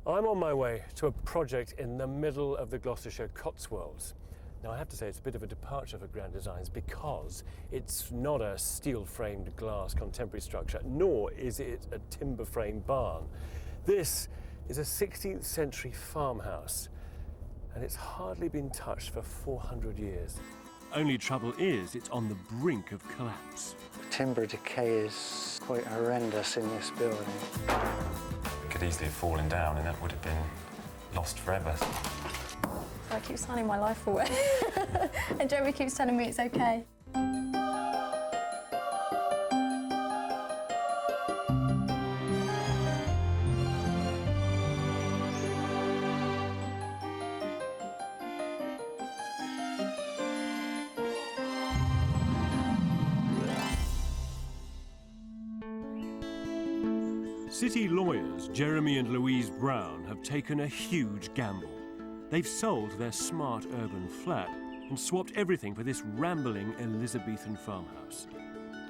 I'm on my way to a project in the middle of the Gloucestershire Cotswolds. Now, I have to say it's a bit of a departure for Grand Designs because it's not a steel-framed glass contemporary structure, nor is it a timber-framed barn. This is a 16th century farmhouse, and it's hardly been touched for 400 years. Only trouble is it's on the brink of collapse. Timber decay is quite horrendous in this building. It could easily have fallen down and that would have been lost forever. I keep signing my life away. And Jeremy keeps telling me it's okay. City lawyers Jeremy and Louise Brown have taken a huge gamble. They've sold their smart urban flat and swapped everything for this rambling Elizabethan farmhouse.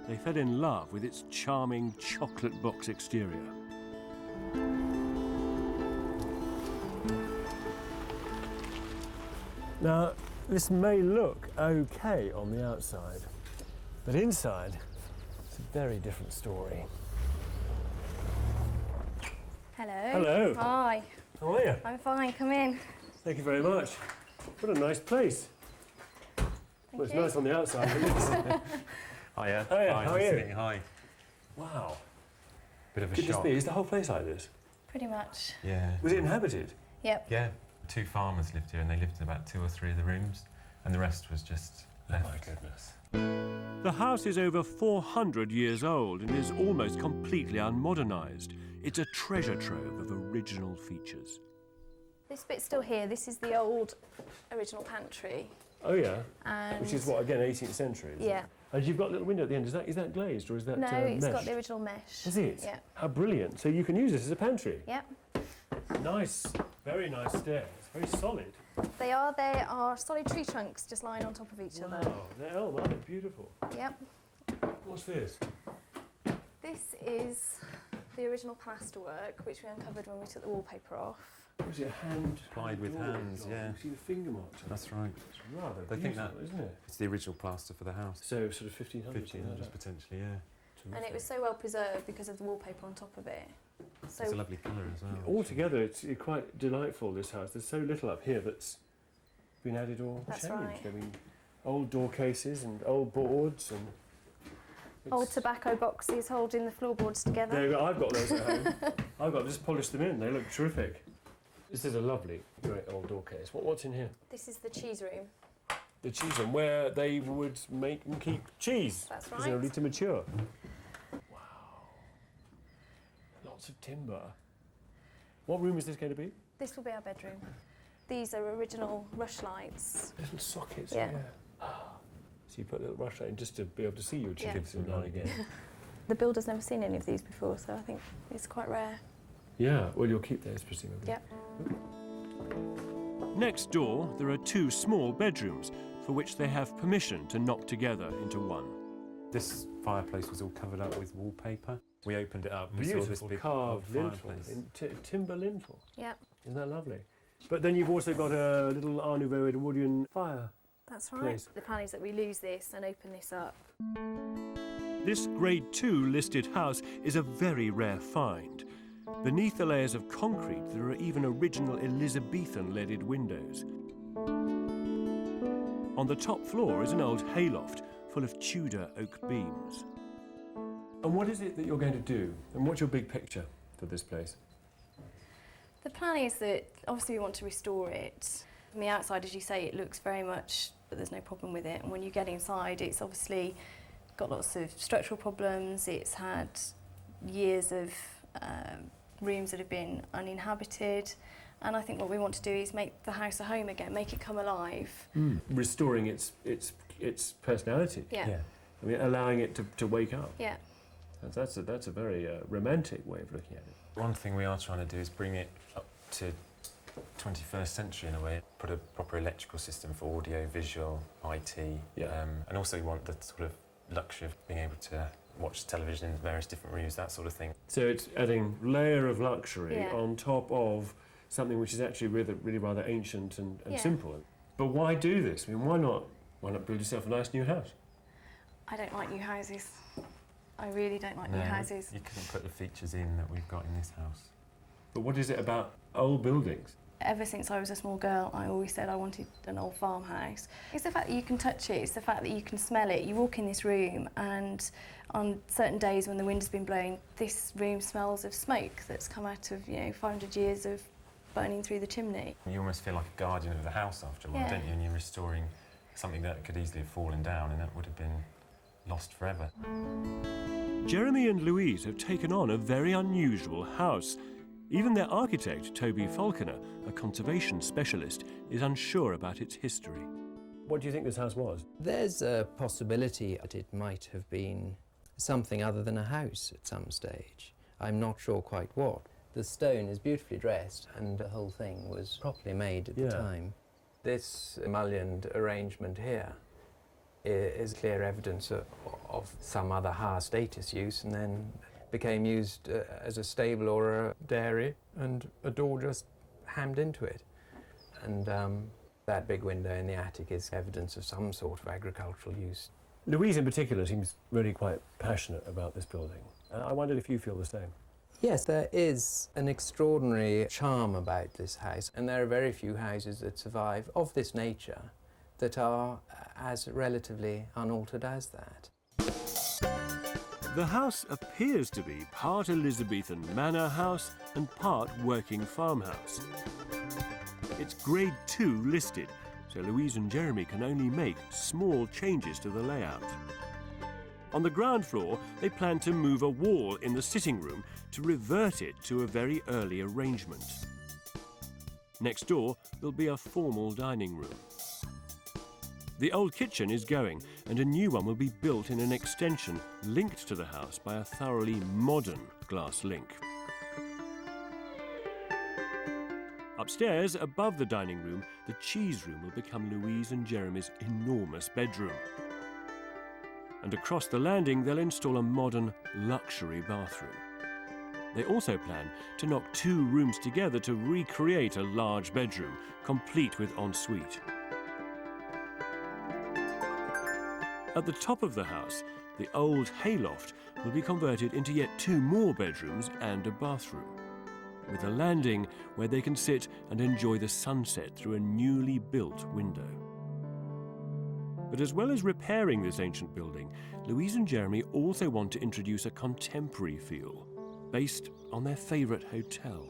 They fell in love with its charming chocolate box exterior. Now, this may look okay on the outside, but inside, it's a very different story. Hello. Hello. Hi. How are you? I'm fine, come in. Thank you very much. What a nice place. Well, it's nice on the outside, isn't it? Hiya. Hiya, Hi, how are nice you? to meet you. Hi. Wow. Bit of a Could this shock. be? Is the whole place like this? Pretty much. Yeah. Was it inhabited? Yep. Yeah. 2 farmers lived here and they lived in about 2 or 3 of the rooms and the rest was just left. Oh my goodness. The house is over 400 years old and is almost completely unmodernised. It's a treasure trove of original features. This bit's still here. This is the old original pantry. Oh yeah, And which is what, again, 18th century, is yeah. it? And you've got a little window at the end. Is that glazed or is that No, it's got meshed? the original mesh. Is it? Yeah. How brilliant. So you can use this as a pantry. Yep. Nice, very nice stairs. Very solid. They are solid tree trunks just lying on top of each other. Wow, they're beautiful. Yep. What's this? This is the original plasterwork, which we uncovered when we took the wallpaper off. Was it hand? Applied with hands, yeah. You see the finger marks on it? That's right. It's rather They think beautiful, that- isn't it? It's the original plaster for the house. So sort of 1500s. 1500s potentially, yeah. And it was so well preserved because of the wallpaper on top of it. So It's a lovely colour as well. Altogether, it's quite delightful, this house. There's so little up here that's been added or That's changed. right. I mean, old door cases and old boards and... old tobacco boxes holding the floorboards together. There you go. I've got those at home. Just polished them in. They look terrific. This is a lovely, great old door case. What's in here? This is the cheese room. The cheese room, where they would make and keep cheese. That's right. Presumably to mature. Wow. Lots of timber. What room is this going to be? This will be our bedroom. These are original rush lights. Little sockets. Yeah. So you put a little rush light in just to be able to see your Yeah. cheese every now and again. The builder's never seen any of these before, so I think it's quite rare. Yeah, well, you'll keep those, presumably. Yep. Next door, there are 2 small bedrooms, for which they have permission to knock together into one. This fireplace was all covered up with wallpaper. We opened it up and we saw this Beautiful big carved old lintel, fireplace. timber lintel. Yep, Isn't that lovely? But then you've also got a little Art Nouveau Edwardian fire. that's right. Place. The plan is that we lose this and open this up. This Grade 2 listed house is a very rare find. Beneath the layers of concrete, there are even original Elizabethan leaded windows. On the top floor is an old hayloft full of Tudor oak beams. And what is it that you're going to do? And what's your big picture for this place? The plan is that obviously we want to restore it. From the outside, as you say, it looks very much, but there's no problem with it. And when you get inside, it's obviously got lots of structural problems. It's had years of rooms that have been uninhabited. And I think what we want to do is make the house a home again, make it come alive. Restoring its personality. Yeah. I mean, allowing it to wake up. Yeah. That's a very romantic way of looking at it. One thing we are trying to do is bring it up to 21st century in a way, put a proper electrical system for audio, visual, IT, Yeah. and also we want the sort of luxury of being able to watch television in various different rooms, that sort of thing. So it's adding layer of luxury Yeah. on top of something which is actually really rather ancient and Yeah. simple. But why do this? I mean, why not build yourself a nice new house? I don't like new houses. I really don't like new No, houses. you couldn't put the features in that we've got in this house. But what is it about old buildings? Ever since I was a small girl, I always said I wanted an old farmhouse. It's the fact that you can touch it, it's the fact that you can smell it. You walk in this room and on certain days when the wind has been blowing, this room smells of smoke that's come out of, 500 years of burning through the chimney. You almost feel like a guardian of the house after a while, Yeah. don't you? And you're restoring something that could easily have fallen down and that would have been lost forever. Jeremy and Louise have taken on a very unusual house. Even their architect, Toby Falconer, a conservation specialist, is unsure about its history. What do you think this house was? There's a possibility that it might have been something other than a house at some stage. I'm not sure quite what. The stone is beautifully dressed and the whole thing was properly made at the time. This mullioned arrangement here is clear evidence of some other higher status use and then became used as a stable or a dairy and a door just hammed into it. And that big window in the attic is evidence of some sort of agricultural use. Louise in particular seems really quite passionate about this building. I wondered if you feel the same. Yes, there is an extraordinary charm about this house, and there are very few houses that survive of this nature that are as relatively unaltered as that. The house appears to be part Elizabethan manor house and part working farmhouse. It's Grade 2 listed, so Louise and Jeremy can only make small changes to the layout. On the ground floor, they plan to move a wall in the sitting room to revert it to a very early arrangement. Next door, there'll be a formal dining room. The old kitchen is going, and a new one will be built in an extension linked to the house by a thoroughly modern glass link. Upstairs, above the dining room, the cheese room will become Louise and Jeremy's enormous bedroom. And across the landing, they'll install a modern luxury bathroom. They also plan to knock 2 rooms together to recreate a large bedroom, complete with ensuite. At the top of the house, the old hayloft will be converted into yet 2 more bedrooms and a bathroom, with a landing where they can sit and enjoy the sunset through a newly built window. But as well as repairing this ancient building, Louise and Jeremy also want to introduce a contemporary feel, based on their favourite hotel.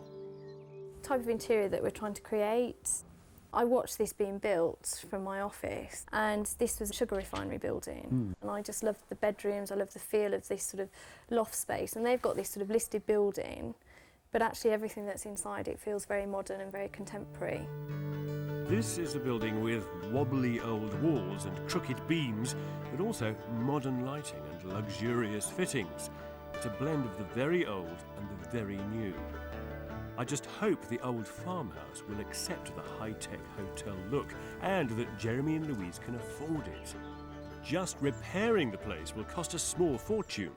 The type of interior that we're trying to create, I watched this being built from my office, and this was a sugar refinery building. And I just loved the bedrooms, I loved the feel of this sort of loft space. And they've got this sort of listed building, but actually everything that's inside it feels very modern and very contemporary. This is a building with wobbly old walls and crooked beams, but also modern lighting and luxurious fittings. It's a blend of the very old and the very new. I just hope the old farmhouse will accept the high-tech hotel look and that Jeremy and Louise can afford it. Just repairing the place will cost a small fortune.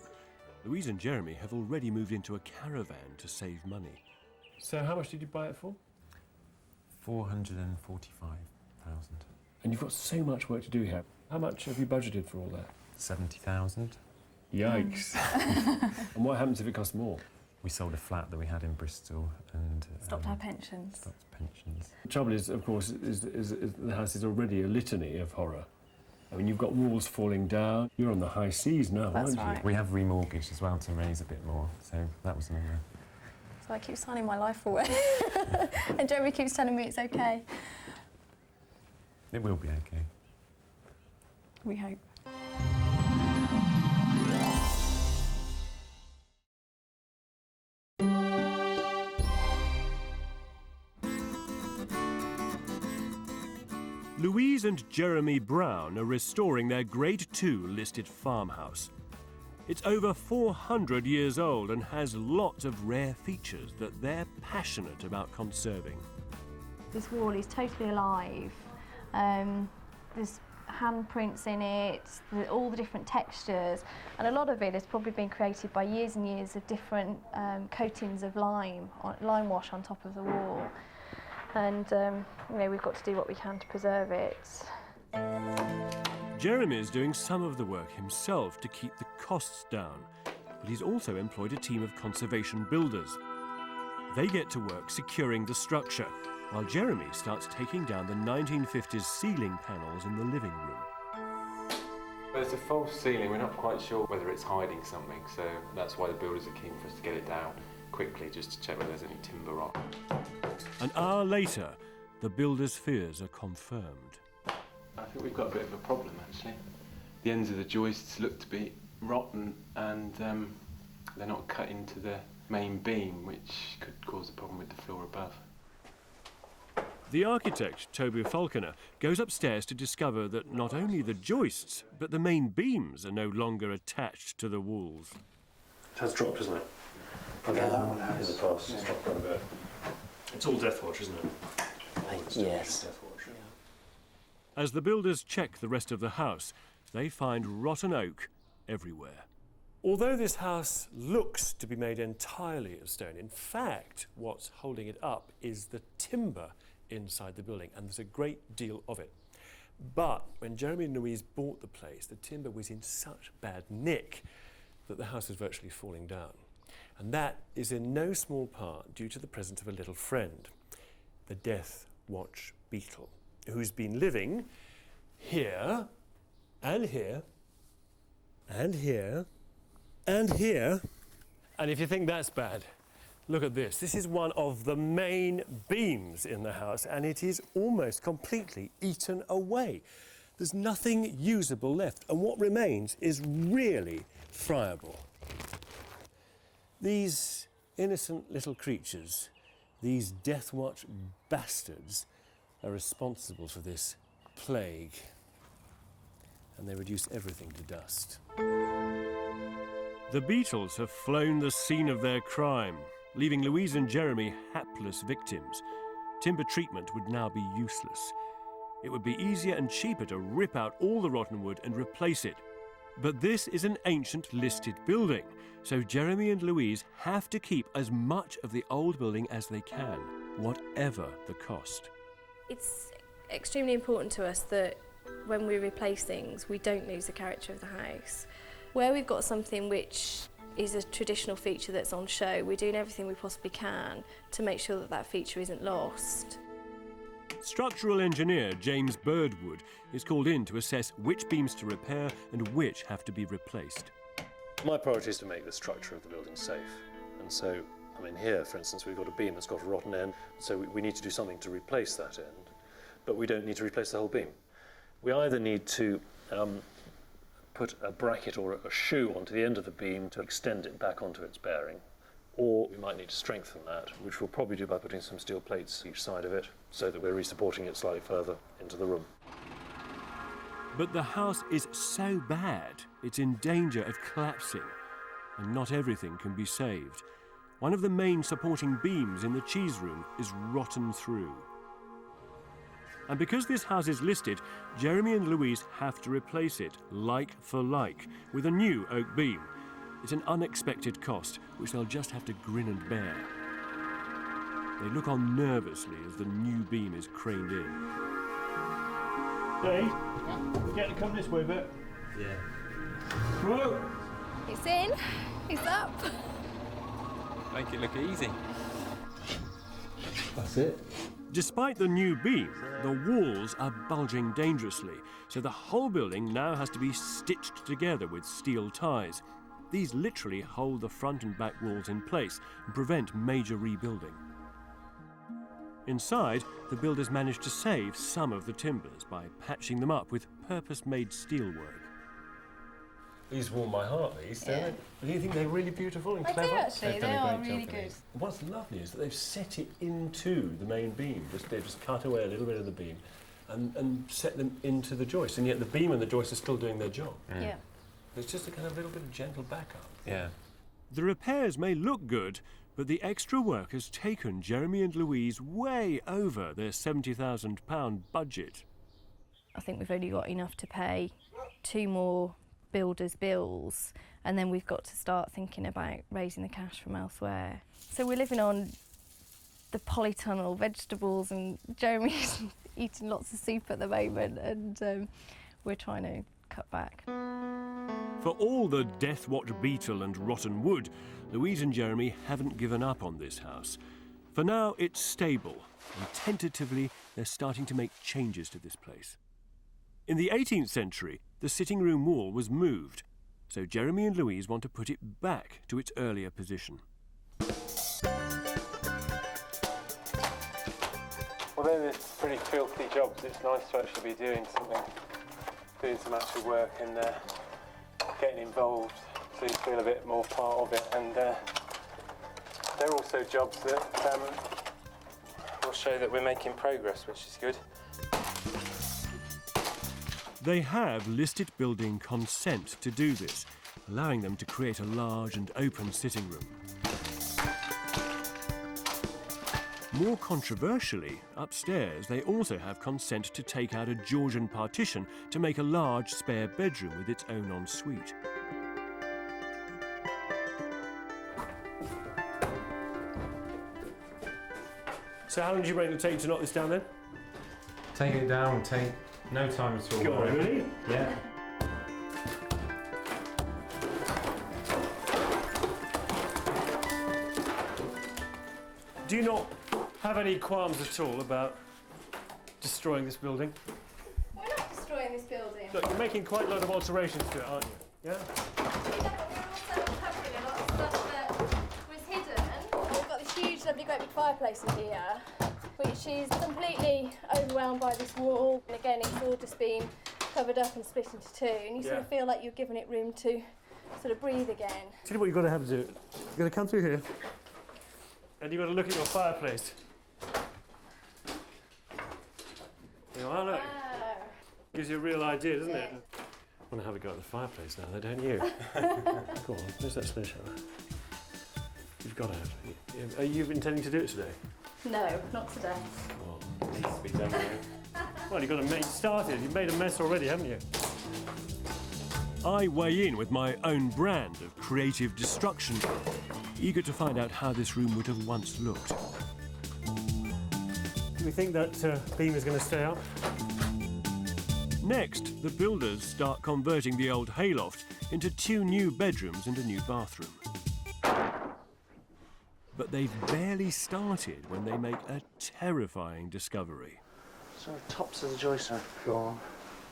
Louise and Jeremy have already moved into a caravan to save money. So how much did you buy it for? 445,000. And you've got so much work to do here. How much have you budgeted for all that? 70,000. Yikes. And what happens if it costs more? We sold a flat that we had in Bristol and Stopped our pensions. stopped pensions. The trouble is, of course, is the house is already a litany of horror. I mean, you've got walls falling down. You're on the high seas now, That's aren't you? right. We have remortgaged as well to raise a bit more, so that was another. So I keep signing my life away. And Jeremy keeps telling me it's okay. It will be okay. We hope. Louise and Jeremy Brown are restoring their Grade 2 listed farmhouse. It's over 400 years old and has lots of rare features that they're passionate about conserving. This wall is totally alive. There's handprints in it, all the different textures, and a lot of it has probably been created by years and years of different coatings of lime wash on top of the wall. And you know, we've got to do what we can to preserve it. Jeremy's doing some of the work himself to keep the costs down, but he's also employed a team of conservation builders. They get to work securing the structure, while Jeremy starts taking down the 1950s ceiling panels in the living room. Well, it's a false ceiling. We're not quite sure whether it's hiding something, so that's why the builders are keen for us to get it down quickly, just to check whether there's any timber rot. An hour later, the builders' fears are confirmed. I think we've got a bit of a problem, actually. The ends of the joists look to be rotten, and they're not cut into the main beam, which could cause a problem with the floor above. The architect, Toby Falconer, goes upstairs to discover that not only the joists, but the main beams are no longer attached to the walls. It has dropped, isn't it? Yeah, that one has. In the past, it's dropped quite a bit. It's all death watch, isn't it? Yes. Death watch. As the builders check the rest of the house, they find rotten oak everywhere. Although this house looks to be made entirely of stone, in fact, what's holding it up is the timber inside the building, and there's a great deal of it. But when Jeremy and Louise bought the place, the timber was in such bad nick that the house was virtually falling down. And that is in no small part due to the presence of a little friend, the Death Watch beetle, who's been living here, and here, and here, and here. And if you think that's bad, look at this. This is one of the main beams in the house, and it is almost completely eaten away. There's nothing usable left, and what remains is really friable. These innocent little creatures, these Death Watch bastards, are responsible for this plague, and they reduce everything to dust. The beetles have flown the scene of their crime, leaving Louise and Jeremy hapless victims. Timber treatment would now be useless. It would be easier and cheaper to rip out all the rotten wood and replace it. But this is an ancient listed building, so Jeremy and Louise have to keep as much of the old building as they can, whatever the cost. It's extremely important to us that when we replace things, we don't lose the character of the house. Where we've got something which is a traditional feature that's on show, we're doing everything we possibly can to make sure that that feature isn't lost. Structural engineer James Birdwood is called in to assess which beams to repair and which have to be replaced. My priority is to make the structure of the building safe. And so, I mean, here, for instance, we've got a beam that's got a rotten end, so we need to do something to replace that end, but we don't need to replace the whole beam. We either need to put a bracket or a shoe onto the end of the beam to extend it back onto its bearing, or we might need to strengthen that, which we'll probably do by putting some steel plates each side of it, so that we're re-supporting it slightly further into the room. But the house is so bad, it's in danger of collapsing, and not everything can be saved. One of the main supporting beams in the cheese room is rotten through. And because this house is listed, Jeremy and Louise have to replace it, like for like, with a new oak beam. It's an unexpected cost, which they'll just have to grin and bear. They look on nervously as the new beam is craned in. Dave, we're getting to come this way a bit. Yeah. Whoa! It's in, it's up. Make it look easy. That's it. Despite the new beam, the walls are bulging dangerously, so the whole building now has to be stitched together with steel ties. These literally hold the front and back walls in place and prevent major rebuilding. Inside, the builders managed to save some of the timbers by patching them up with purpose-made steelwork. These warm my heart, these. Yeah. Do you think they're really beautiful and I clever? do actually, They've they done a are great really job for good. these. What's lovely is that they've set it into the main beam. They've just cut away a little bit of the beam and set them into the joist, and yet the beam and the joist are still doing their job. Yeah. It's just a kind of little bit of gentle backup. Yeah. The repairs may look good, but the extra work has taken Jeremy and Louise way over their £70,000 budget. I think we've only got enough to pay 2 more builders' bills, and then we've got to start thinking about raising the cash from elsewhere. So we're living on the polytunnel vegetables, and Jeremy's eating lots of soup at the moment, and we're trying to cut back. For all the death watch beetle and rotten wood, Louise and Jeremy haven't given up on this house. For now, it's stable, and tentatively they're starting to make changes to this place. In the 18th century, the sitting room wall was moved, so Jeremy and Louise want to put it back to its earlier position. Although it's pretty filthy jobs, it's nice to actually be doing some actual work and getting involved, so you feel a bit more part of it. And they're also jobs that will show that we're making progress, which is good. They have listed building consent to do this, allowing them to create a large and open sitting room. More controversially, upstairs they also have consent to take out a Georgian partition to make a large spare bedroom with its own ensuite. So how long do you reckon it'll take to knock this down then? Take it down, take no time at all. Go on, really? Yeah. Do you not have any qualms at all about destroying this building? We're not destroying this building. Look, you're making quite a lot of alterations to it, aren't you? Yeah? We're also uncovering a lot of stuff that was hidden. We've got this huge, lovely, great big fireplace in here, which is completely overwhelmed by this wall. And again, it's all just been covered up and split into two, and you sort of feel like you're giving it room to sort of breathe again. Tell you what you've got to have to do. You've got to come through here, and you've got to look at your fireplace. You know, look. Gives you a real idea, doesn't it? I want to have a go at the fireplace now, though, don't you? Go on, where's that sledgehammer? You've got to have it. Are you intending to do it today? No, not today. Well, it needs to be done, though. Well, you've got to make it started. You've made a mess already, haven't you? I weigh in with my own brand of creative destruction, eager to find out how this room would have once looked. Do we think that beam is going to stay up? Next, the builders start converting the old hayloft into 2 new bedrooms and a new bathroom. But they've barely started when they make a terrifying discovery. So the tops of the joists are gone.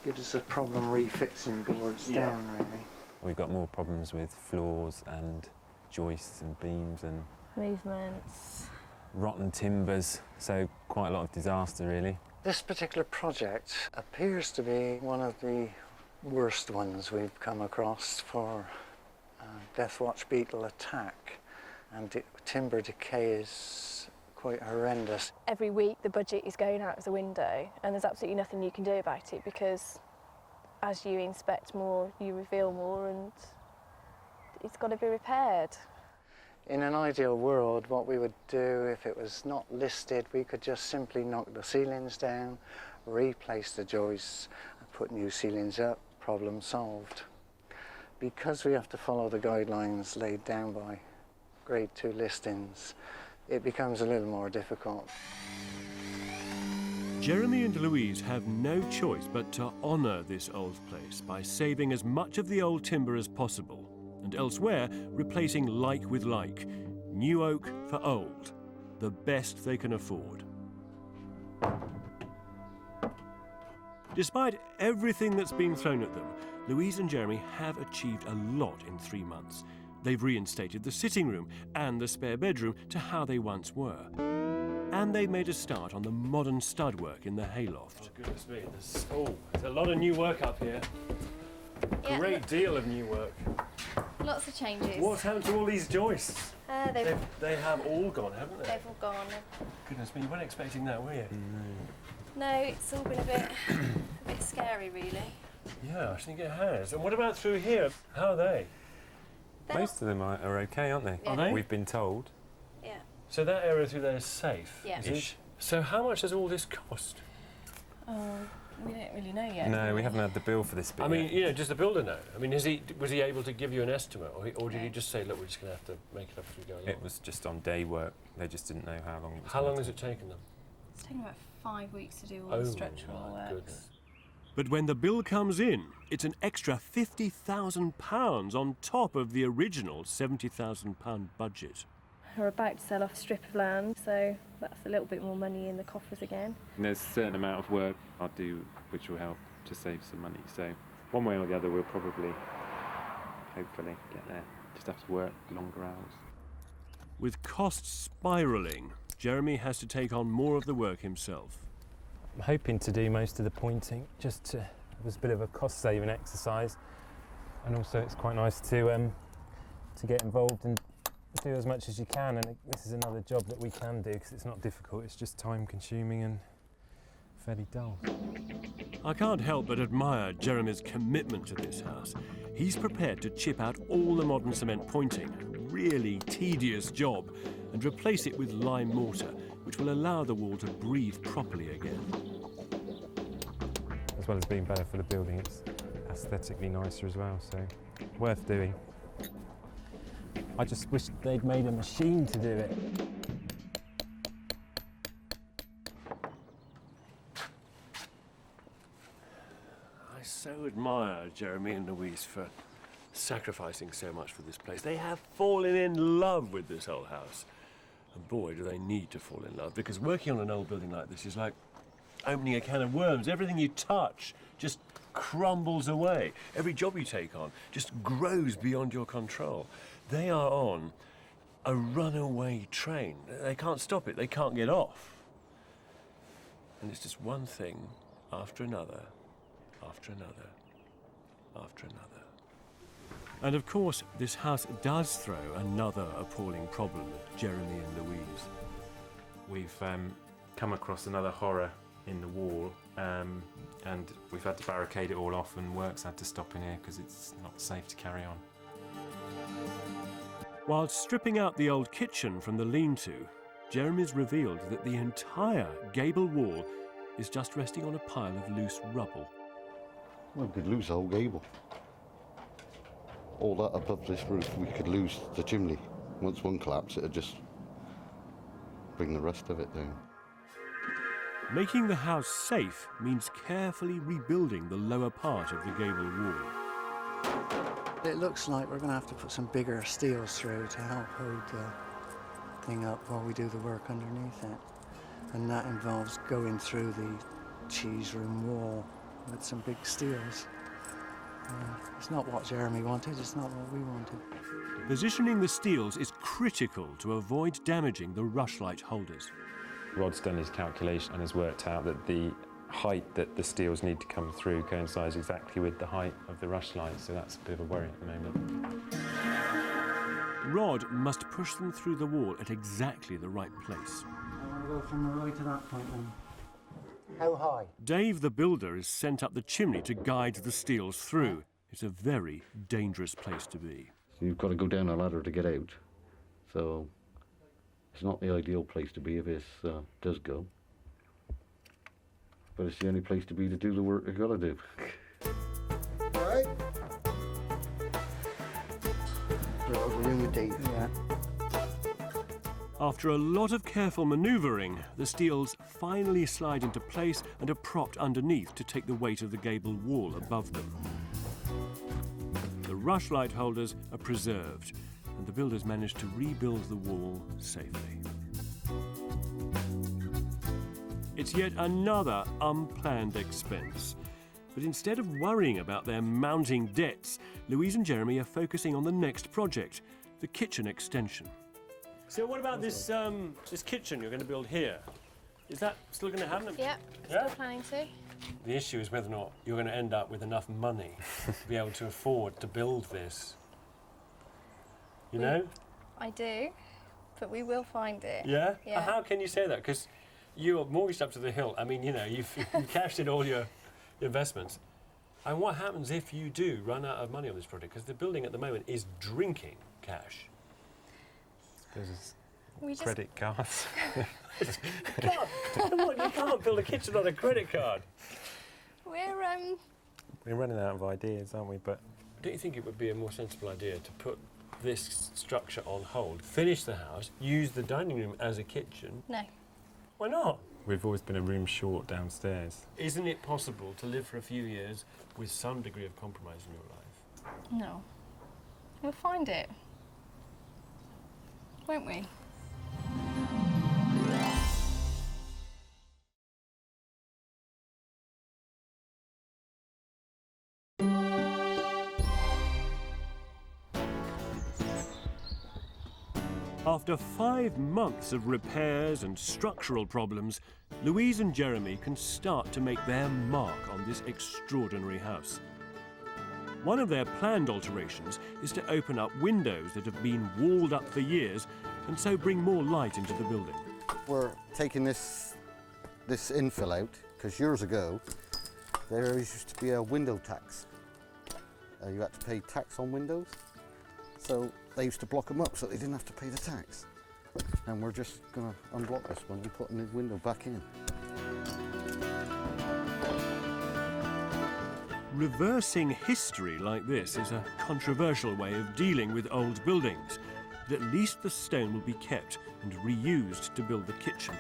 Gives us a problem refixing boards down, really. We've got more problems with floors and joists and beams and Movements. rotten timbers, so quite a lot of disaster, really. This particular project appears to be one of the worst ones we've come across for death watch beetle attack, and timber decay is quite horrendous. Every week the budget is going out of the window, and there's absolutely nothing you can do about it, because as you inspect more you reveal more, and it's got to be repaired. In an ideal world, what we would do if it was not listed, we could just simply knock the ceilings down, replace the joists, and put new ceilings up, problem solved. Because we have to follow the guidelines laid down by Grade 2 listings, it becomes a little more difficult. Jeremy and Louise have no choice but to honour this old place by saving as much of the old timber as possible, and elsewhere replacing like with like, new oak for old, the best they can afford. Despite everything that's been thrown at them, Louise and Jeremy have achieved a lot in 3 months. They've reinstated the sitting room and the spare bedroom to how they once were. And they've made a start on the modern stud work in the hayloft. Oh, goodness me, there's a lot of new work up here. Yeah. Great deal of new work. Lots of changes. What's happened to all these joists? They have all gone, haven't they? they've all gone. Goodness me, you weren't expecting that, were you? No, it's all been a bit scary, really. Yeah, I think it has. And what about through here? How are they? Most of them are okay, aren't they? Yeah. Are they? We've been told. Yeah. So that area through there is safe? Yeah. Ish. So how much does all this cost? Oh, We don't really know yet. No, we haven't had the bill for this bit I mean, yet. you know, does the builder know? I mean, was he able to give you an estimate, or did he just say, look, we're just going to have to make it up as we go along? It was just on day work. They just didn't know how long it was. How long has it taken them? It's taken about 5 weeks to do all the structural my works. goodness. But when the bill comes in, it's an extra £50,000 on top of the original £70,000 budget. We're about to sell off a strip of land, so that's a little bit more money in the coffers again. And there's a certain amount of work I'll do which will help to save some money. So one way or the other, we'll probably, hopefully, get there. Just have to work longer hours. With costs spiralling, Jeremy has to take on more of the work himself. I'm hoping to do most of the pointing, it was a bit of a cost-saving exercise, and also it's quite nice to get involved and do as much as you can, and this is another job that we can do because it's not difficult, it's just time-consuming and fairly dull. I can't help but admire Jeremy's commitment to this house. He's prepared to chip out all the modern cement pointing, a really tedious job, and replace it with lime mortar, which will allow the wall to breathe properly again. As well as being better for the building, it's aesthetically nicer as well, so worth doing. I just wish they'd made a machine to do it. I so admire Jeremy and Louise for sacrificing so much for this place. They have fallen in love with this old house. And boy, do they need to fall in love, because working on an old building like this is like opening a can of worms. Everything you touch just crumbles away. Every job you take on just grows beyond your control. They are on a runaway train. They can't stop it. They can't get off. And it's just one thing after another, after another, after another. And of course, this house does throw another appalling problem at Jeremy and Louise. We've come across another horror in the wall, and we've had to barricade it all off, and work's had to stop in here because it's not safe to carry on. While stripping out the old kitchen from the lean-to, Jeremy's revealed that the entire gable wall is just resting on a pile of loose rubble. Well, we could lose the whole gable. All that above this roof, we could lose the chimney. Once one collapsed, it'd just bring the rest of it down. Making the house safe means carefully rebuilding the lower part of the gable wall. It looks like we're going to have to put some bigger steels through to help hold the thing up while we do the work underneath it. And that involves going through the cheese room wall with some big steels. It's not what Jeremy wanted, it's not what we wanted. Positioning the steels is critical to avoid damaging the rushlight holders. Rod's done his calculation and has worked out that the height that the steels need to come through coincides exactly with the height of the rush light, so that's a bit of a worry at the moment. Rod must push them through the wall at exactly the right place. I want to go from the right to that point then. How high? Dave the builder is sent up the chimney to guide the steels through. It's a very dangerous place to be. So you've got to go down a ladder to get out. So it's not the ideal place to be if this does go. But it's the only place to be to do the work you've got to do. Right. We're room with Dave. Yeah. After a lot of careful manoeuvring, the steels finally slide into place and are propped underneath to take the weight of the gable wall above them. The rushlight holders are preserved, and the builders managed to rebuild the wall safely. It's yet another unplanned expense. But instead of worrying about their mounting debts, Louise and Jeremy are focusing on the next project, the kitchen extension. So what about this kitchen you're going to build here? Is that still going to happen? Yep, still planning to. The issue is whether or not you're going to end up with enough money to be able to afford to build this. You know? I do, but we will find it. Yeah? Yeah. How can you say that? Because you're mortgaged up to the hilt. I mean, you know, you've cashed in all your investments. And what happens if you do run out of money on this project? Because the building at the moment is drinking cash. Credit cards. You can't build a kitchen on a credit card. We're running out of ideas, aren't we? But don't you think it would be a more sensible idea to put this structure on hold, finish the house, use the dining room as a kitchen? No. Why not? we've always been a room short downstairs. Isn't it possible to live for a few years with some degree of compromise in your life? No. We'll find it. Won't we? After 5 months of repairs and structural problems, Louise and Jeremy can start to make their mark on this extraordinary house. One of their planned alterations is to open up windows that have been walled up for years and so bring more light into the building. We're taking this infill out because years ago there used to be a window tax. You had to pay tax on windows, so they used to block them up so they didn't have to pay the tax. And we're just going to unblock this one and put a new window back in. Reversing history like this is a controversial way of dealing with old buildings, but at least the stone will be kept and reused to build the kitchen.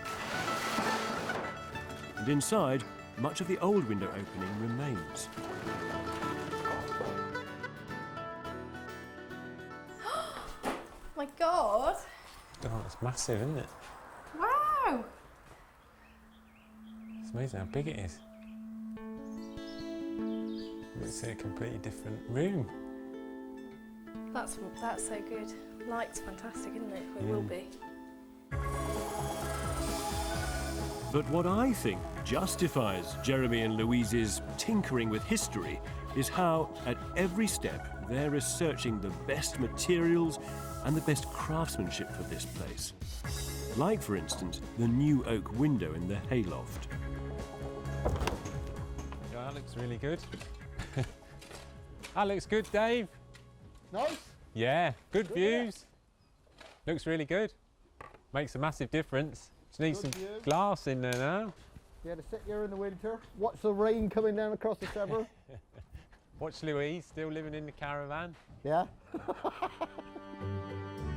And inside, much of the old window opening remains. My God! Oh, it's massive, isn't it? Wow! It's amazing how big it is. It's a completely different room. That's so good. Light's fantastic, isn't it? It will be. But what I think justifies Jeremy and Louise's tinkering with history is how, at every step, they're researching the best materials and the best craftsmanship for this place. Like, for instance, the new oak window in the hayloft. Yeah, that looks really good. That looks good, Dave. Nice? Yeah, good views. Looks really good. Makes a massive difference. Just need some glass in there now. Yeah, to sit here in the winter, watch the rain coming down across the Severn. Watch Louise, still living in the caravan. Yeah.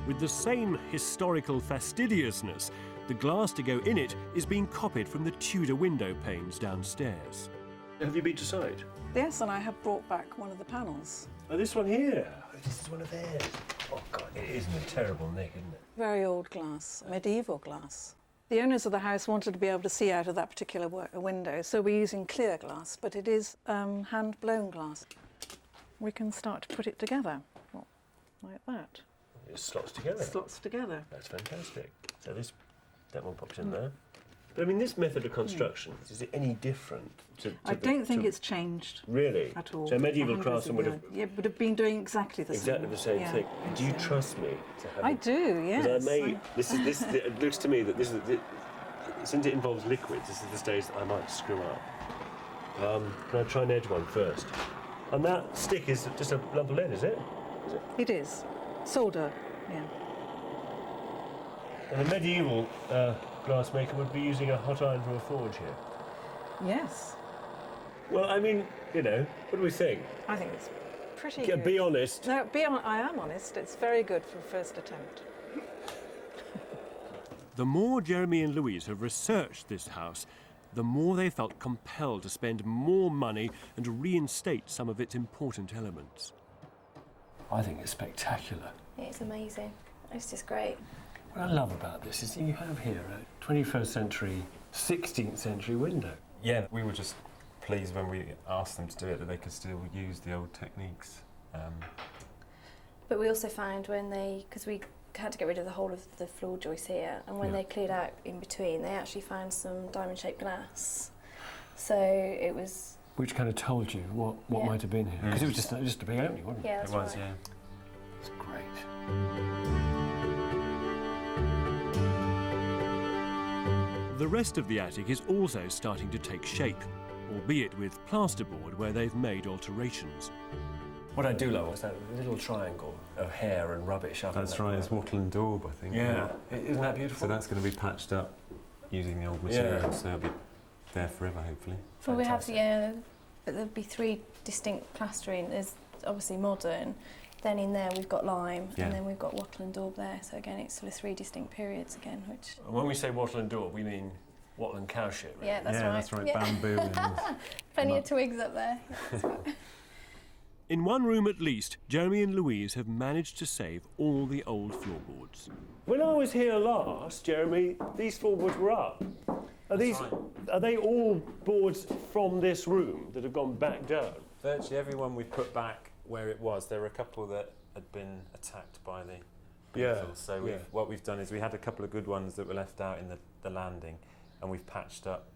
With the same historical fastidiousness, the glass to go in it is being copied from the Tudor window panes downstairs. Have you been to site? Yes, and I have brought back one of the panels. Oh, this one here. Oh, this is one of theirs. Oh, God, it is in a terrible nick, isn't it? Very old glass, medieval glass. The owners of the house wanted to be able to see out of that particular window, so we're using clear glass, but it is hand-blown glass. We can start to put it together, like that. It slots together. Slots together. That's fantastic. So that one pops in there. But I mean, this method of construction, is it any different to I don't think it's changed. Really? At all. So medieval craftsmen would have... Yeah, would have been doing exactly the same. Exactly the same thing. Do you trust me to have I do, yes. Because it looks to me that since it involves liquids, this is the stage that I might screw up. Can I try and edge one first? And that stick is just a lump of lead, is it? It is. Solder, yeah. And a medieval glassmaker would be using a hot iron from a forge here. Yes. Well, I mean, what do we think? I think it's pretty good. Be honest. No, I am honest. It's very good for a first attempt. The more Jeremy and Louise have researched this house, the more they felt compelled to spend more money and reinstate some of its important elements. I think it's spectacular. It's amazing. It's just great. What I love about this is you have here a 21st century, 16th century window. Yeah, we were just pleased when we asked them to do it that they could still use the old techniques. But we also found because we had to get rid of the whole of the floor joist here, and when they cleared out in between, they actually found some diamond-shaped glass. So it was... Which kind of told you what might have been here. Because it was just a big opening, wasn't it? Yeah, that's right. Yeah. It's great. The rest of the attic is also starting to take shape, albeit with plasterboard where they've made alterations. What I do love is that little triangle of hair and rubbish up. That's right, it's wattle and daub, I think. Yeah, isn't that beautiful? So that's going to be patched up using the old materials, so it'll be there forever, hopefully. Well, we have But there'll be 3 distinct plastering. There's obviously modern, then in there we've got lime, and then we've got wattle and daub there. So again, it's sort of 3 distinct periods again, which... And when we say wattle and daub, we mean wattle and cow shit, really. Yeah, that's right. Bamboo and... Plenty of twigs up there. In one room at least, Jeremy and Louise have managed to save all the old floorboards. When I was here last, Jeremy, these floorboards were up. Are they all boards from this room that have gone back down? Virtually everyone we've put back where it was. There were a couple that had been attacked by the beetles. So what we've done is we had a couple of good ones that were left out in the landing, and we've patched up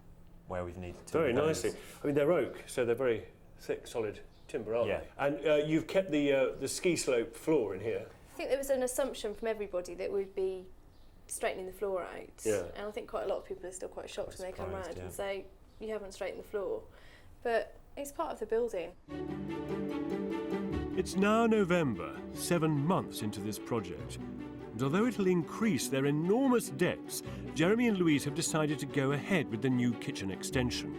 where we've needed to. Very nicely. I mean, they're oak, so they're very thick, solid timber, aren't they? And you've kept the ski slope floor in here. I think there was an assumption from everybody that we'd be straightening the floor out. Yeah. And I think quite a lot of people are still quite shocked when they come round and say, you haven't straightened the floor. But it's part of the building. It's now November, 7 months into this project. And although it'll increase their enormous debts, Jeremy and Louise have decided to go ahead with the new kitchen extension.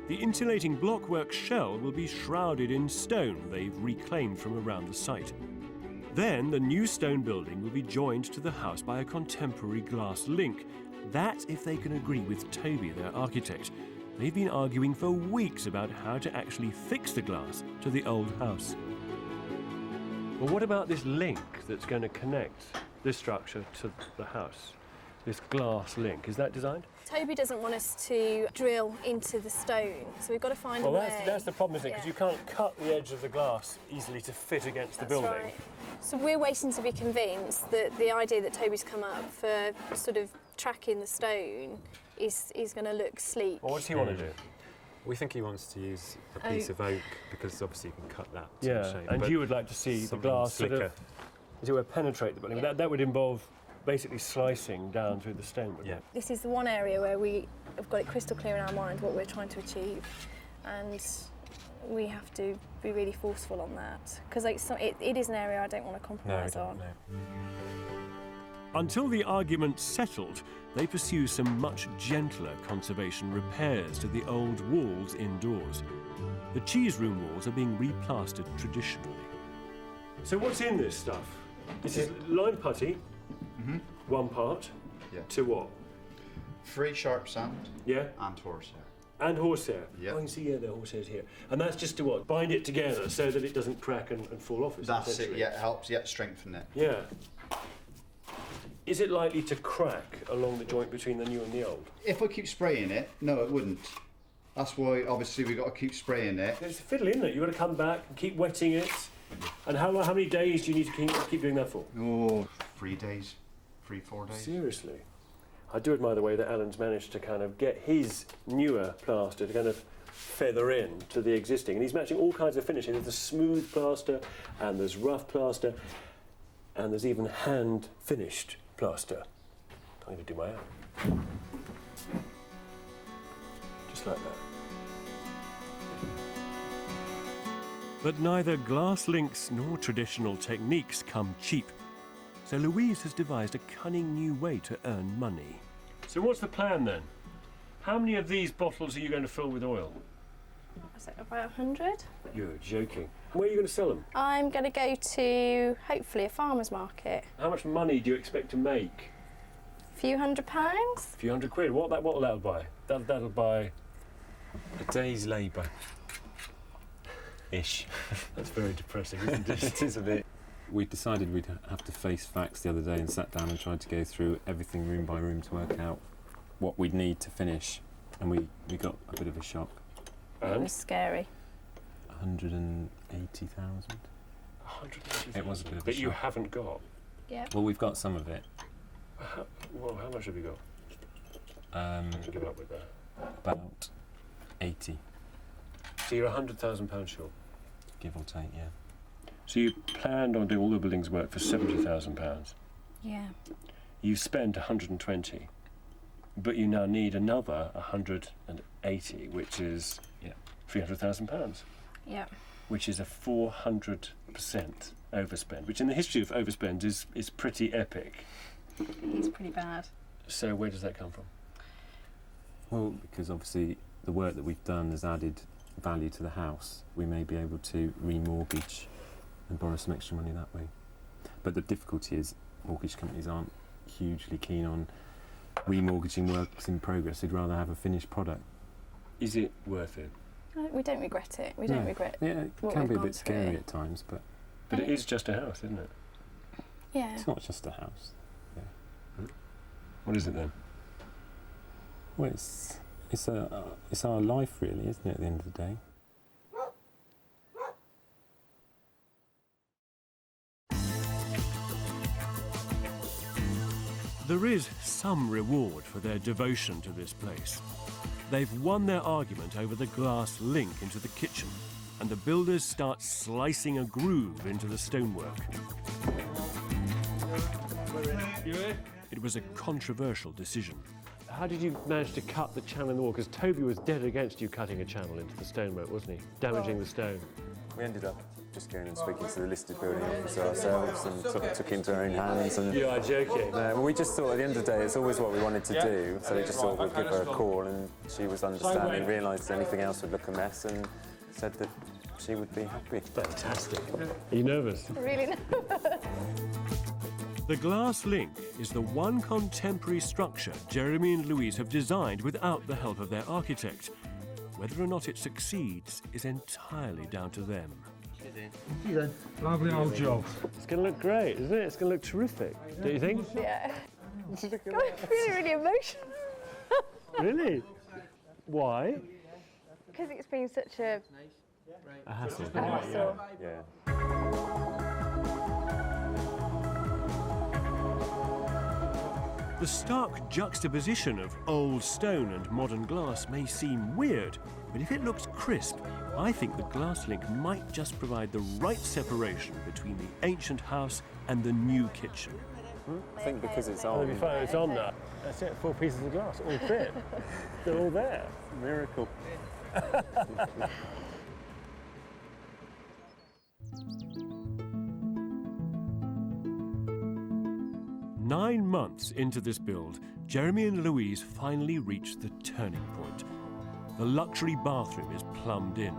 The insulating blockwork shell will be shrouded in stone they've reclaimed from around the site. Then the new stone building will be joined to the house by a contemporary glass link. That's if they can agree with Toby, their architect. They've been arguing for weeks about how to actually fix the glass to the old house. Well, what about this link that's going to connect this structure to the house? This glass link, is that designed? Toby doesn't want us to drill into the stone, so we've got to find a way. That's the problem, isn't it? Because you can't cut the edge of the glass easily to fit against the building. Right. So we're waiting to be convinced that the idea that Toby's come up for sort of tracking the stone is going to look sleek. Well, what does he want to do? We think he wants to use a piece of oak because obviously you can cut that shape. And you would like to see the glass sort of, as it were, penetrate the building. That would involve basically slicing down through the stone. This is the one area where we have got it crystal clear in our mind what we're trying to achieve, and we have to be really forceful on that because it is an area I don't want to compromise on. Until the argument's settled, they pursue some much gentler conservation repairs to the old walls indoors. The cheese room walls are being replastered traditionally. So what's in this stuff? This is lime putty, one part, to what? 3 sharp sand and horsehair. And horsehair? Yeah. I can see the horsehair's here. And that's just to what? Bind it together so that it doesn't crack and fall off? That's it, it helps strengthen it. Yeah. Is it likely to crack along the joint between the new and the old? If we keep spraying it, no, it wouldn't. That's why, obviously, we've got to keep spraying it. It's a fiddle, isn't it? You've got to come back and keep wetting it. And how many days do you need to keep doing that for? Oh, 3 days. 3-4 days. Seriously? I do admire the way that Alan's managed to kind of get his newer plaster to kind of feather in to the existing. And he's matching all kinds of finishes. There's a smooth plaster, and there's rough plaster, and there's even hand-finished plaster. I'm going to do my own. Just like that. But neither glass links nor traditional techniques come cheap. So Louise has devised a cunning new way to earn money. So what's the plan then? How many of these bottles are you going to fill with oil? I said about 100. You're joking. Where are you going to sell them? I'm going to go to, hopefully, a farmer's market. How much money do you expect to make? A few £100. A few £100. What will that buy? That'll buy a day's labour. Ish. That's very depressing, isn't it? It is a bit. We decided we'd have to face facts the other day and sat down and tried to go through everything room by room to work out what we'd need to finish, and we got a bit of a shock. It was scary. 180,000. 180,000? It was a bit of a That shock. you haven't got? Yeah. Well, we've got some of it. How much have you got? Give up with that. About 80. So you're £100,000 short? Give or take, yeah. So you planned on doing all the building's work for £70,000. Yeah. You've spent 120, but you now need another 180, which is £300,000. Yeah. Which is a 400% overspend, which in the history of overspend is pretty epic. It's pretty bad. So where does that come from? Well, because obviously the work that we've done has added value to the house, we may be able to remortgage and borrow some extra money that way. But the difficulty is mortgage companies aren't hugely keen on remortgaging works in progress. They'd rather have a finished product. Is it worth it? We don't regret it. We don't regret. Yeah, it what can we've be a gone bit scary through. at times, but it is just a house, isn't it? Yeah. it's not just a house. Yeah. What is it then? Well, it's our life, really, isn't it? At the end of the day. There is some reward for their devotion to this place. They've won their argument over the glass link into the kitchen, and the builders start slicing a groove into the stonework. It was a controversial decision. How did you manage to cut the channel in the wall? Because Toby was dead against you cutting a channel into the stonework, wasn't he? Damaging the stone. We ended up just going and speaking to the listed building officer ourselves and took it into our own hands. And you are joking. well, we just thought at the end of the day it's always what we wanted to do, so we just thought we'd give her a call, and she was understanding, realised anything else would look a mess, and said that she would be happy. Fantastic. Are you nervous? Really nervous. The glass link is the one contemporary structure Jeremy and Louise have designed without the help of their architect. Whether or not it succeeds is entirely down to them. Lovely old job. It's going to look great, isn't it? It's going to look terrific, don't you think? Yeah. God, I'm really, really emotional. Really? Why? Because it's been such a hassle. Yeah. The stark juxtaposition of old stone and modern glass may seem weird, but if it looks crisp, I think the glass link might just provide the right separation between the ancient house and the new kitchen. I think because it's Oh, on. it'll be fine. It's on now. That's it. 4 pieces of glass, all fit. They're all there. Miracle. 9 months into this build, Jeremy and Louise finally reach the turning point. The luxury bathroom is plumbed in.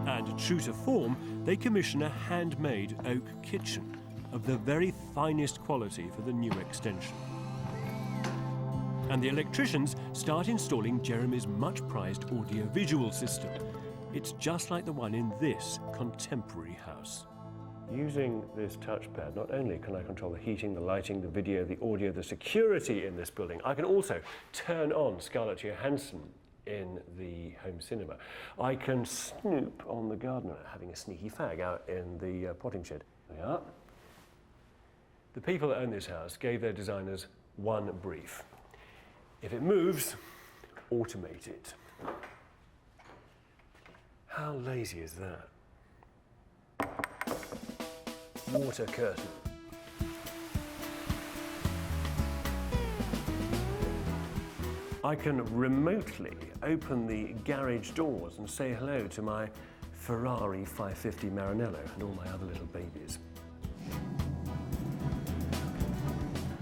And true to form, they commission a handmade oak kitchen of the very finest quality for the new extension. And the electricians start installing Jeremy's much-prized audio-visual system. It's just like the one in this contemporary house. Using this touchpad, not only can I control the heating, the lighting, the video, the audio, the security in this building, I can also turn on Scarlett Johansson in the home cinema. I can snoop on the gardener having a sneaky fag out in the potting shed. There we are. The people that own this house gave their designers one brief. If it moves, automate it. How lazy is that? Water curtain. I can remotely open the garage doors and say hello to my Ferrari 550 Maranello and all my other little babies.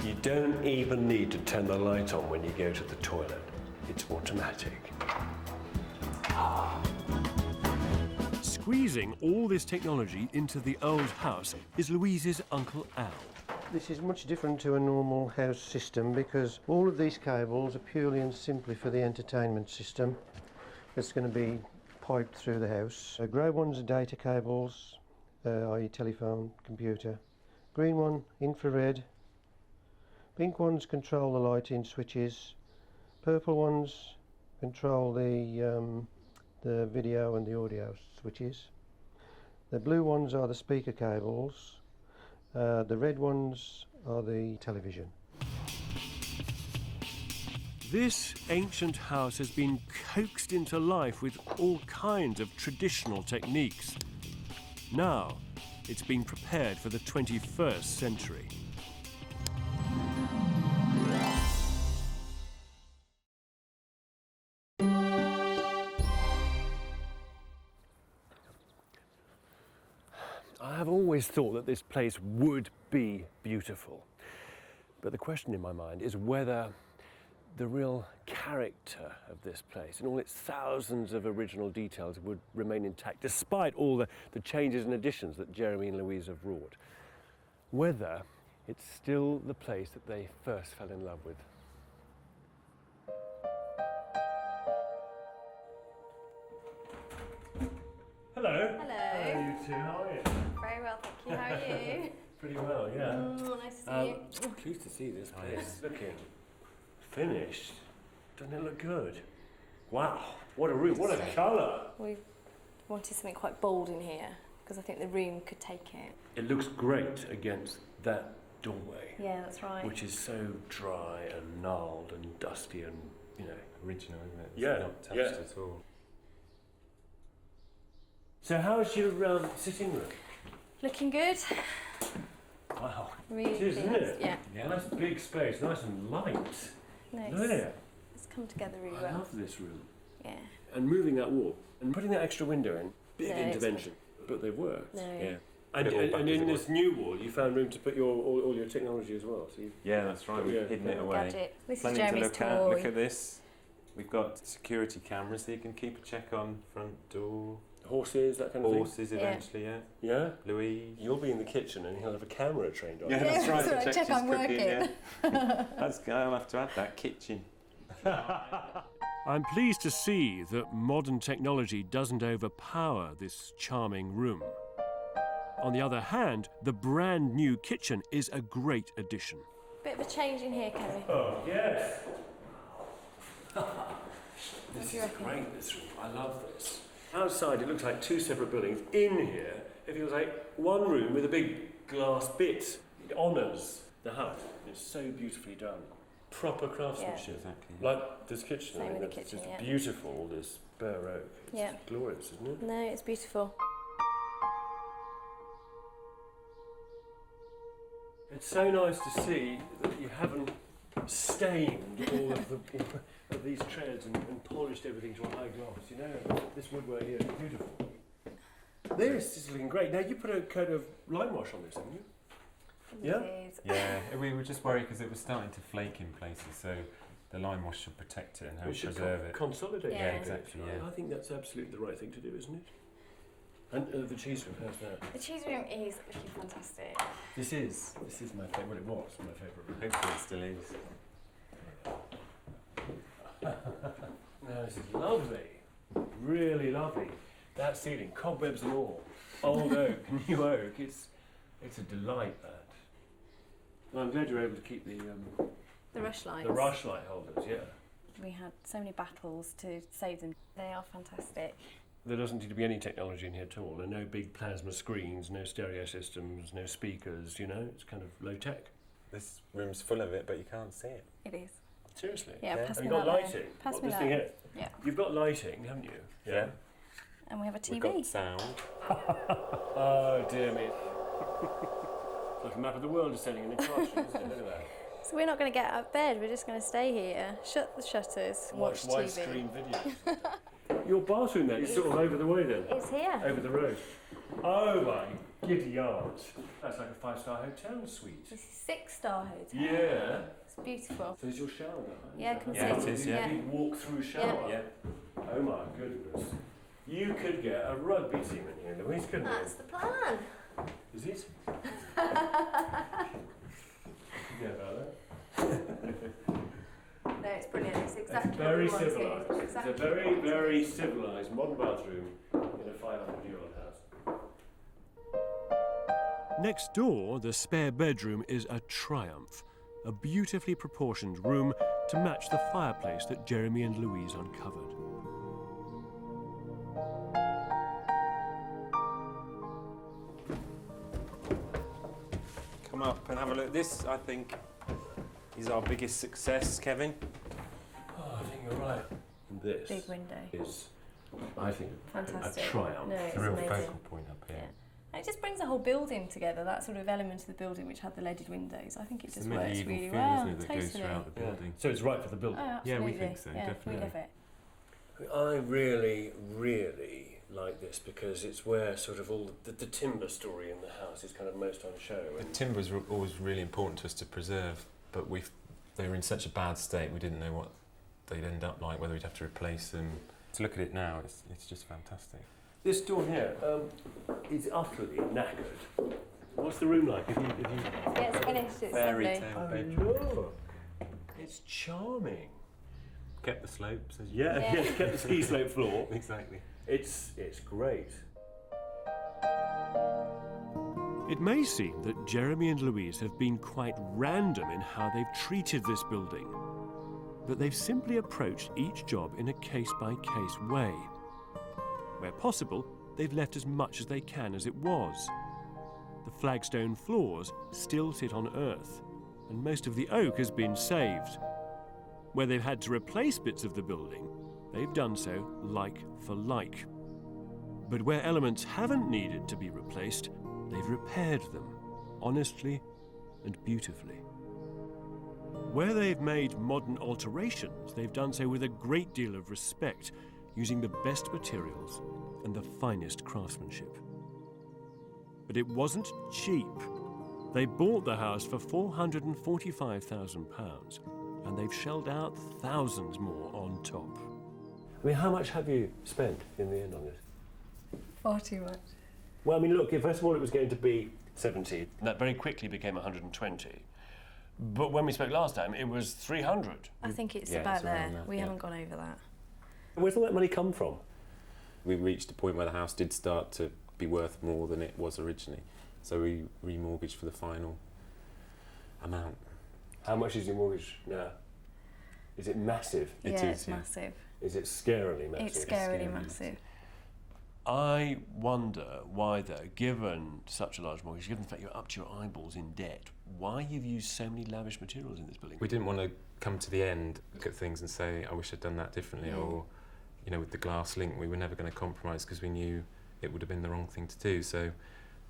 You don't even need to turn the light on when you go to the toilet. It's automatic. Squeezing all this technology into the old house is Louise's Uncle Al. This is much different to a normal house system because all of these cables are purely and simply for the entertainment system. It's going to be piped through the house. Grey ones are data cables, i.e. telephone, computer. Green one, infrared. Pink ones control the lighting switches. Purple ones control the video and the audio switches. The blue ones are the speaker cables. The red ones are the television. This ancient house has been coaxed into life with all kinds of traditional techniques. Now, it's being prepared for the 21st century. I have always thought that this place would be beautiful. But the question in my mind is whether the real character of this place and all its thousands of original details would remain intact despite all the changes and additions that Jeremy and Louise have wrought. Whether it's still the place that they first fell in love with. Hello. Hello. How are you two? How are you? Very well, thank you. How are you? Pretty well, yeah. Nice to see you. I'm pleased to see this place. It's looking finished. Doesn't it look good? Wow, what a room, what a colour. We wanted something quite bold in here because I think the room could take it. It looks great against that doorway. Yeah, that's right. Which is so dry and gnarled and dusty and, you know. Original, isn't it? It's Yeah, not touched yeah. at all. So how's your sitting room? Looking good. Wow, Really it is, isn't pleased, it? yeah. Nice big space, nice and light. No, Look at it. it's come together really I well. love this room. Yeah. And moving that wall and putting that extra window in, big No, it's intervention, but they've worked. No. Yeah. Put it all back And as in it this was. new wall, you found room to put all your technology as well. So Yeah, that's right. We've hidden it away. Gadget. This is Plenty to Jeremy's look at. toy. Look at this. We've got security cameras so you can keep a check on front door. Horses, that kind of thing. Horses eventually, yeah. Yeah? Louise. You'll be in the kitchen and he'll have a camera trained on. Yeah, that's right. so I check I'm cooking, working. yeah. I'll have to add that kitchen. I'm pleased to see that modern technology doesn't overpower this charming room. On the other hand, the brand new kitchen is a great addition. Bit of a change in here, Kevin. Oh, yes. What This do you is reckon? great, this room. I love this. Outside, it looks like two separate buildings. In here, it feels like one room with a big glass bit. It honours the house. It's so beautifully done. Proper craftsmanship. Exactly. Like this kitchen. Same I mean, with the it's kitchen, just yeah. beautiful, this bare oak. It's Yeah. glorious, isn't it? No, it's beautiful. It's so nice to see that you haven't stained all of these treads and polished everything to a high gloss. You know, this woodwork here is beautiful. This is looking great. Now you put a coat of lime wash on this, haven't you? Yeah? Yeah, we were just worried because it was starting to flake in places, so the lime wash should protect it and help We should preserve it. consolidate Yeah, it. exactly, yeah. I think that's absolutely the right thing to do, isn't it? And the cheese room, how's that? The cheese room is looking fantastic. This is my favourite. Well, it was my favourite room. Hopefully it still is. No, this is lovely. Really lovely. That ceiling, cobwebs and all. Old oak, new oak. It's a delight, that. Well, I'm glad you're able to keep the rush lights. The rush light holders, yeah. We had so many battles to save them. They are fantastic. There doesn't need to be any technology in here at all. There are no big plasma screens, no stereo systems, no speakers, you know, it's kind of low tech. This room's full of it, but you can't see it. It is. Seriously? Yeah, pass Have me you got that lighting? there. Pass What, me this that. thing here? Yeah. You've got lighting, haven't you? Yeah. And we have a TV. We've got sound. Oh, dear me. It's like a map of the world descending in a classroom, isn't it? Look at that. So we're not going to get out of bed, we're just going to stay here, shut the shutters, watch TV. Widescreen videos. Your bathroom then is sort of over the way then? It's here. Over the road. Oh my giddy yards. That's like a 5-star hotel suite. It's a 6-star hotel. Yeah. It's beautiful. So is your shower there? Yeah, I can Yeah, see it is, yeah. Big walk-through shower. Yeah. Oh my goodness. You could get a rugby team in here, Louise, couldn't you? That's the plan. Is it? Forget about that. No, it's brilliant. It's exactly It's very what we wanted. civilised. Exactly It's a what we very, wanted. very civilised modern bathroom in a 500-year-old house. Next door, the spare bedroom is a triumph. A beautifully proportioned room to match the fireplace that Jeremy and Louise uncovered. Come up and have a look. This, I think, is our biggest success, Kevin. Oh, I think you're right. This Big window. is, I think, Fantastic. a triumph. No, it's A real amazing. focal point up here. Yeah. And it just brings the whole building together, that sort of element of the building which had the leaded windows. I think it It's just the works medieval really feel, well. isn't it, that goes Totally. throughout the building. So it's right for the building. Oh, Yeah, absolutely. we think so, yeah, definitely. We love it. I really, really like this because it's where sort of all the timber story in the house is kind of most on show. The timber is always really important to us to preserve, but we've they were in such a bad state, we didn't know what they'd end up like, whether we'd have to replace them. To look at it now, it's just fantastic. This door here is utterly knackered. What's the room like? Yeah, it's finished. It's Fairy lovely. tale Oh, bedroom. look. It's charming. Kept the slopes. As Yeah, Yeah. yes, kept the ski slope floor. Exactly. It's great. It may seem that Jeremy and Louise have been quite random in how they've treated this building, but they've simply approached each job in a case-by-case way. Where possible, they've left as much as they can as it was. The flagstone floors still sit on earth, and most of the oak has been saved. Where they've had to replace bits of the building, they've done so like for like. But where elements haven't needed to be replaced, they've repaired them, honestly and beautifully. Where they've made modern alterations, they've done so with a great deal of respect, using the best materials and the finest craftsmanship. But it wasn't cheap. They bought the house for £445,000, and they've shelled out thousands more on top. I mean, how much have you spent in the end on this? Far too much. Well, I mean, look, first of all, it was going to be 70, and that very quickly became 120. But when we spoke last time, it was 300. I think it's Yeah, about it's around there. that, We yeah. haven't gone over that. Where's all that money come from? We reached a point where the house did start to be worth more than it was originally, so we remortgaged for the final amount. How much is your mortgage now? Is it massive? It's massive. Is it scarily massive? It's scarily massive. I wonder why, though, given such a large mortgage, given the fact you're up to your eyeballs in debt, why you've used so many lavish materials in this building. We didn't want to come to the end, look at things and say, I wish I'd done that differently, or, you know, with the glass link, we were never going to compromise because we knew it would have been the wrong thing to do. So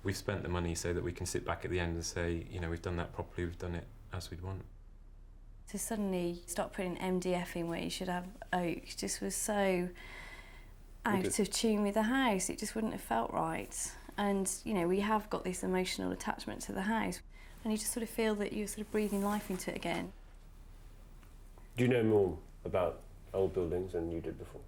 we've spent the money so that we can sit back at the end and say, you know, we've done that properly, we've done it as we'd want. To suddenly start putting MDF in where you should have oak just was so out of tune with the house. It just wouldn't have felt right. And, you know, we have got this emotional attachment to the house, and you just sort of feel that you're sort of breathing life into it again. Do you know more about old buildings than you did before?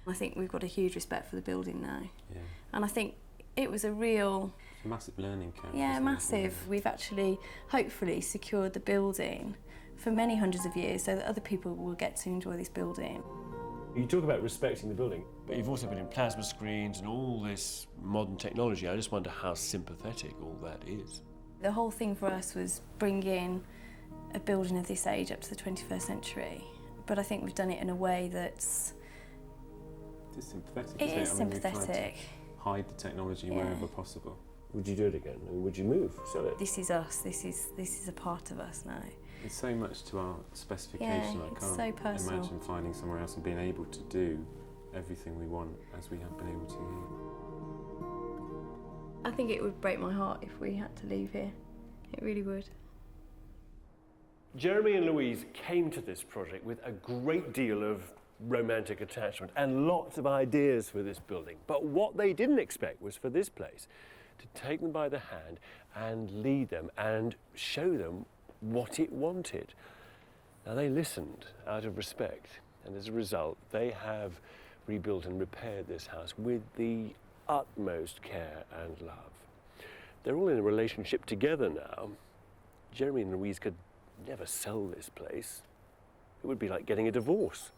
I think we've got a huge respect for the building now. Yeah. And I think it was a real... It's a massive learning curve. Yeah, isn't it? massive. We've actually, hopefully, secured the building for many hundreds of years so that other people will get to enjoy this building. You talk about respecting the building, but you've also put in plasma screens and all this modern technology. I just wonder how sympathetic all that is. The whole thing for us was bringing a building of this age up to the 21st century, but I think we've done it in a way that's... It's sympathetic. It is I mean, we've tried sympathetic. to hide the technology wherever possible. Would you do it again? I mean, would you move, sell it? This is us. This is a part of us now. It's so much to our specification. Yeah, I it's can't so personal. imagine finding somewhere else and being able to do everything we want as we have been able to here. I think it would break my heart if we had to leave here. It really would. Jeremy and Louise came to this project with a great deal of romantic attachment and lots of ideas for this building. But what they didn't expect was for this place to take them by the hand and lead them and show them what it wanted. Now, they listened out of respect, and as a result, they have rebuilt and repaired this house with the utmost care and love. They're all in a relationship together now. Jeremy and Louise could never sell this place. It would be like getting a divorce.